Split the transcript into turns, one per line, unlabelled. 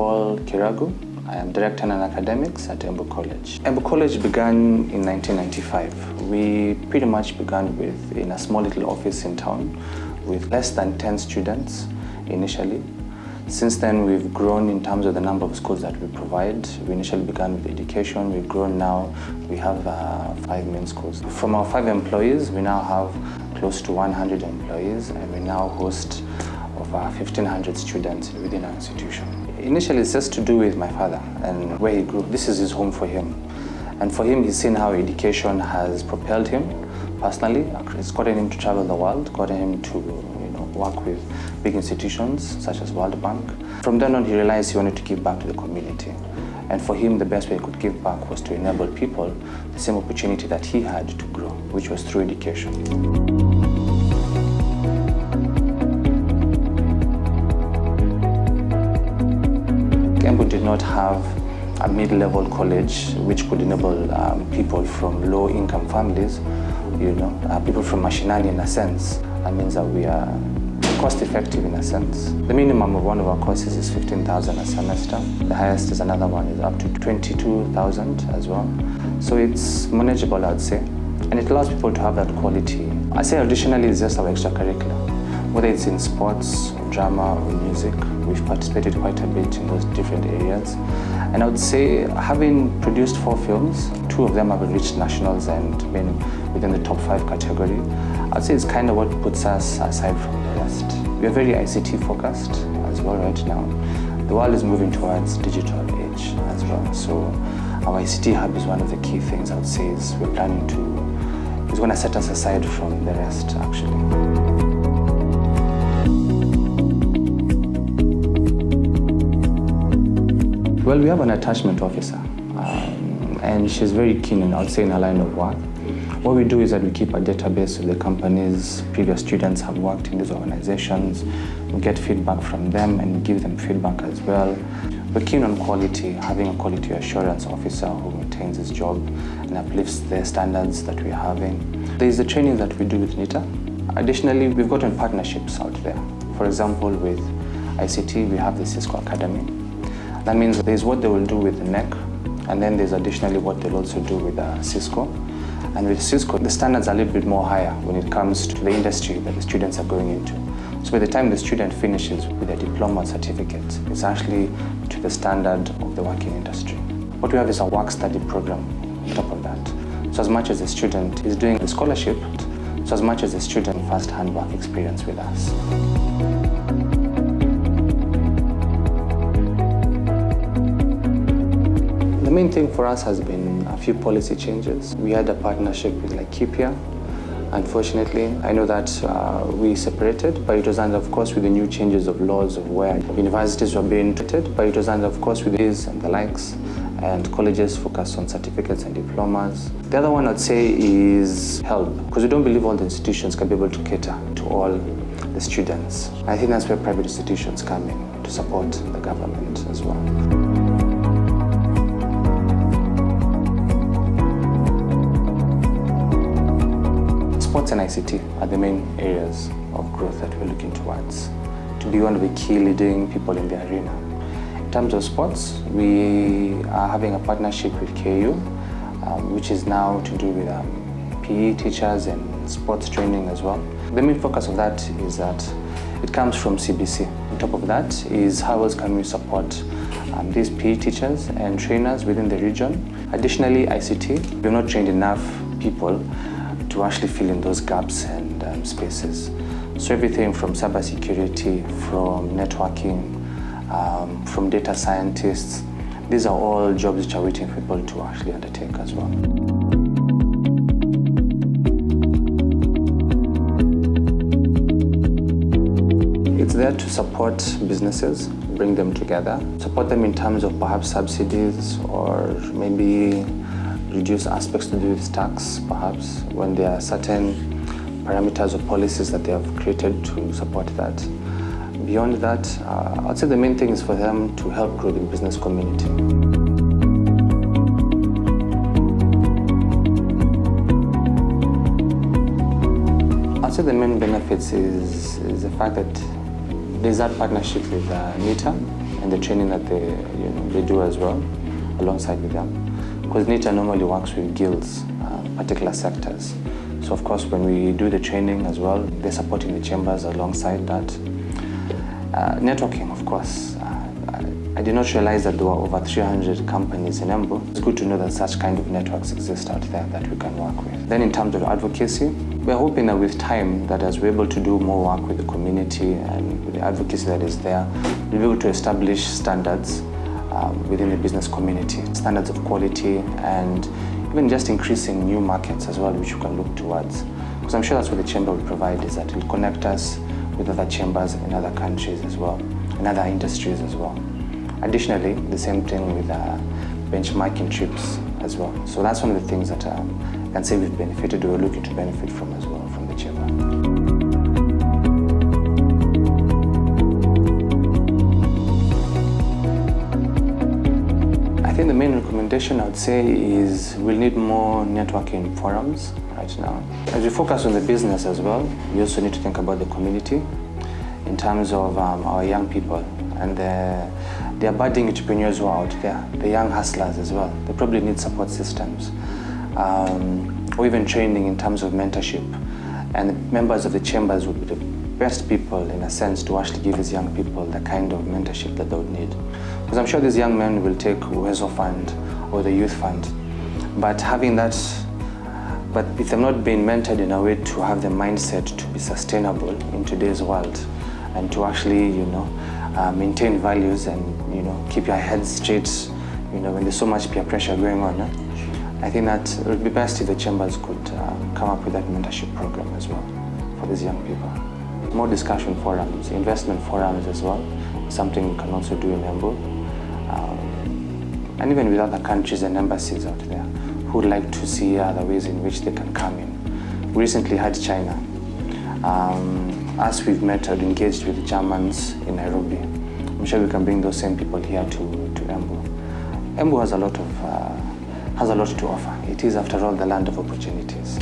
called Kiragu. I am Director in Academics at Embu College. Embu College began in 1995. We pretty much began in a small little office in town with less than 10 students initially. Since then, we've grown in terms of the number of schools that we provide. We initially began with education. We've grown now. We have 5 main schools. From our 5 employees, we now have close to 100 employees, and we now host over 1,500 students within our institution. Initially, it's just to do with my father and where he grew. This is his home for him. And for him, he's seen how education has propelled him personally. It's gotten him to travel the world, gotten him to work with big institutions such as World Bank. From then on, he realized he wanted to give back to the community. And for him, the best way he could give back was to enable people the same opportunity that he had to grow, which was through education. Embu did not have a mid-level college which could enable people from low-income families, people from mashinani in a sense. That means that we are cost-effective in a sense. The minimum of one of our courses is 15,000 a semester. The highest is another one is up to 22,000 as well. So it's manageable, I'd say, and it allows people to have that quality. I say additionally, it's just our extracurricular. Whether it's in sports, drama, or music, we've participated quite a bit in those different areas. And I would say, having produced 4 films, 2 of them have reached nationals and been within the top 5 category. I'd say it's kind of what puts us aside from the rest. We are very ICT focused as well right now. The world is moving towards digital age as well. So our ICT hub is one of the key things I would say is we're planning to, is going to set us aside from the rest actually. Well, we have an attachment officer, and she's very keen, and I would say, in her line of work. What we do is that we keep a database of the companies previous students have worked in these organizations. We get feedback from them and we give them feedback as well. We're keen on quality, having a quality assurance officer who maintains his job and uplifts the standards that we're having. There's the training that we do with NITA. Additionally, we've gotten partnerships out there. For example, with ICT, we have the Cisco Academy. That means there's what they will do with the NEC, and then there's additionally what they'll also do with Cisco. And with Cisco, the standards are a little bit more higher when it comes to the industry that the students are going into. So by the time the student finishes with their diploma certificate, it's actually to the standard of the working industry. What we have is a work-study program on top of that. So as much as the student is doing the scholarship, so as much as the student first-hand work experience with us. The main thing for us has been a few policy changes. We had a partnership with Kipia. Unfortunately, I know that we separated, but it was under, of course, with the new changes of laws of where universities were being treated, but it was under, of course, with these and the likes, and colleges focus on certificates and diplomas. The other one I'd say is help, because we don't believe all the institutions can be able to cater to all the students. I think that's where private institutions come in to support the government as well. Sports and ICT are the main areas of growth that we're looking towards, to be one of the key leading people in the arena. In terms of sports, we are having a partnership with KU, which is now to do with PE teachers and sports training as well. The main focus of that is that it comes from CBC. On top of that is how else can we support these PE teachers and trainers within the region. Additionally, ICT, we've not trained enough people to actually fill in those gaps and spaces. So everything from cybersecurity, from networking, from data scientists, these are all jobs which are waiting for people to actually undertake as well. It's there to support businesses, bring them together, support them in terms of perhaps subsidies or maybe reduce aspects to do with tax, perhaps, when there are certain parameters or policies that they have created to support that. Beyond that, I'd say the main thing is for them to help grow the business community. I'd say the main benefits is the fact that there's that partnership with NITA and the training that they do as well, alongside with them. Because NITA normally works with guilds, particular sectors. So of course, when we do the training as well, they're supporting the chambers alongside that. Networking, of course. I did not realize that there were over 300 companies in Embu. It's good to know that such kind of networks exist out there that we can work with. Then in terms of advocacy, we're hoping that with time, that as we're able to do more work with the community and with the advocacy that is there, we'll be able to establish standards within the business community, standards of quality, and even just increasing new markets as well, which we can look towards. Because I'm sure that's what the chamber will provide, is that it will connect us with other chambers in other countries as well, in other industries as well. Additionally, the same thing with benchmarking trips as well. So that's one of the things that I can say we've benefited or we're looking to benefit from as well from the chamber. I think the main recommendation I would say is we'll need more networking forums right now. As we focus on the business as well, we also need to think about the community in terms of our young people and the budding entrepreneurs who are out there, the young hustlers as well. They probably need support systems or even training in terms of mentorship. And the members of the chambers would be the best people, in a sense, to actually give these young people the kind of mentorship that they would need. Because I'm sure these young men will take Uwezo Fund or the Youth Fund, but if they're not being mentored in a way to have the mindset to be sustainable in today's world and to actually, maintain values and, keep your head straight, when there's so much peer pressure going on. I think that it would be best if the chambers could come up with that mentorship program as well for these young people. More discussion forums, investment forums as well, something we can also do in Embu. And even with other countries and embassies out there who would like to see other ways in which they can come in. We recently had China. As we've met and engaged with the Germans in Nairobi, I'm sure we can bring those same people here to Embu. Embu has a lot to offer. It is, after all, the land of opportunities.